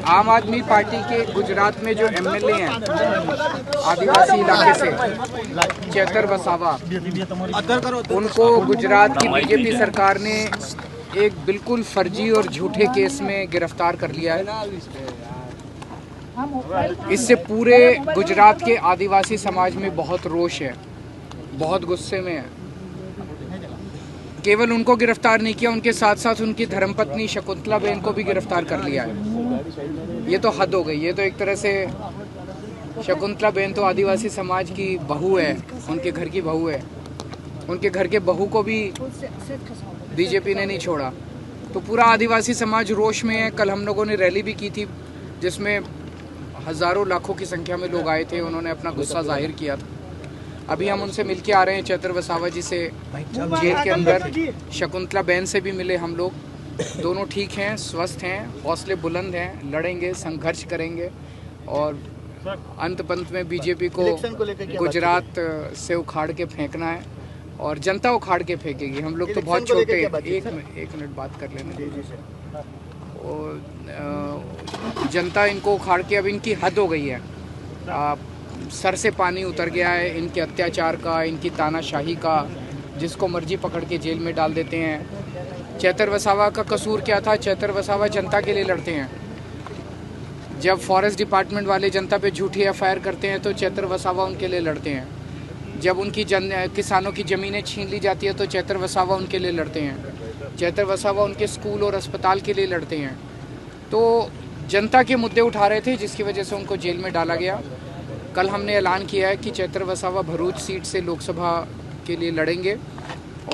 आम आदमी पार्टी के गुजरात में जो एमएलए हैं आदिवासी इलाके से चेतर वसावा, उनको गुजरात की बीजेपी सरकार ने एक बिल्कुल फर्जी और झूठे केस में गिरफ्तार कर लिया है। इससे पूरे गुजरात के आदिवासी समाज में बहुत रोष है, बहुत गुस्से में है। केवल उनको गिरफ्तार नहीं किया, उनके साथ साथ उनकी धर्मपत्नी शकुंतला बेन को भी गिरफ्तार कर लिया है। ये तो हद हो गई। ये तो एक तरह से शकुंतला बेन तो आदिवासी समाज की बहू है, उनके घर की बहू है। उनके घर के बहू को भी बीजेपी ने नहीं छोड़ा। तो पूरा आदिवासी समाज रोष में है। कल हम लोगों ने रैली भी की थी जिसमें हज़ारों लाखों की संख्या में लोग आए थे। उन्होंने अपना गुस्सा जाहिर किया था। अभी हम उनसे मिल के आ रहे हैं, चेतर वसावा जी से जेल के अंदर। शकुंतला बेन से भी मिले हम लोग। दोनों ठीक हैं, स्वस्थ हैं, हौसले बुलंद हैं, लड़ेंगे, संघर्ष करेंगे और अंत पंत में बीजेपी को गुजरात से उखाड़ के फेंकना है और जनता उखाड़ के फेंकेगी। हम लोग तो बहुत छोटे हैं। एक मिनट बात कर लेना। और जनता इनको उखाड़ के, अब इनकी हद हो गई है। सर से पानी उतर गया है इनके अत्याचार का, इनकी तानाशाही का। जिसको मर्जी पकड़ के जेल में डाल देते हैं। चेतर वसावा का कसूर क्या था? चेतर वसावा जनता के लिए लड़ते हैं। जब फॉरेस्ट डिपार्टमेंट वाले जनता पे झूठी एफआईआर करते हैं तो चेतर वसावा उनके लिए लड़ते हैं। जब उनकी किसानों की ज़मीनें छीन ली जाती है तो चेतर वसावा उनके लिए लड़ते हैं। चेतर वसावा उनके स्कूल और अस्पताल के लिए लड़ते हैं। तो जनता के मुद्दे उठा रहे थे जिसकी वजह से उनको जेल में डाला गया। कल हमने ऐलान किया है कि चेतर वसावा भरूच सीट से लोकसभा के लिए लड़ेंगे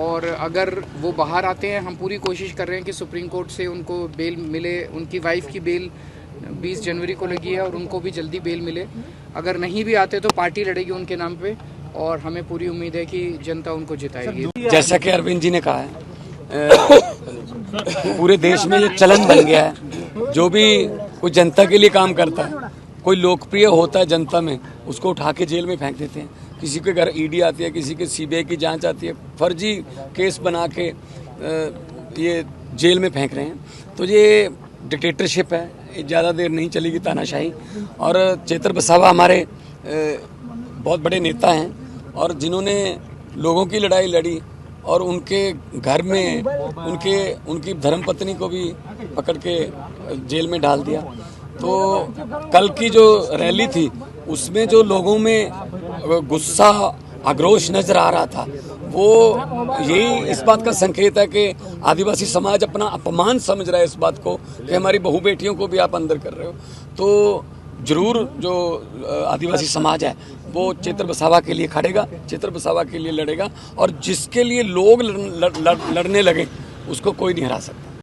और अगर वो बाहर आते हैं, हम पूरी कोशिश कर रहे हैं कि सुप्रीम कोर्ट से उनको बेल मिले। उनकी वाइफ की बेल 20 जनवरी को लगी है और उनको भी जल्दी बेल मिले। अगर नहीं भी आते तो पार्टी लड़ेगी उनके नाम पे और हमें पूरी उम्मीद है कि जनता उनको जिताएगी। जैसा कि अरविंद जी ने कहा है, पूरे देश में ये चलन बन गया है। जो भी कोई जनता के लिए काम करता है, कोई लोकप्रिय होता है जनता में, उसको उठा के जेल में फेंक देते हैं। किसी के घर ईडी आती है, किसी के सीबीआई की जांच आती है, फर्जी केस बना के ये जेल में फेंक रहे हैं। तो ये डिक्टेटरशिप है, ये ज़्यादा देर नहीं चलेगी तानाशाही। और चेतर वसावा हमारे बहुत बड़े नेता हैं और जिन्होंने लोगों की लड़ाई लड़ी और उनके घर में उनकी धर्मपत्नी को भी पकड़ के जेल में डाल दिया। तो कल की जो रैली थी उसमें जो लोगों में गुस्सा, आक्रोश नजर आ रहा था, वो यही इस बात का संकेत है कि आदिवासी समाज अपना अपमान समझ रहा है इस बात को कि हमारी बहू बेटियों को भी आप अंदर कर रहे हो। तो जरूर जो आदिवासी समाज है वो चेतर वसावा के लिए खड़ेगा, चेतर वसावा के लिए लड़ेगा और जिसके लिए लोग लड़ने लगे उसको कोई नहीं हरा सकता।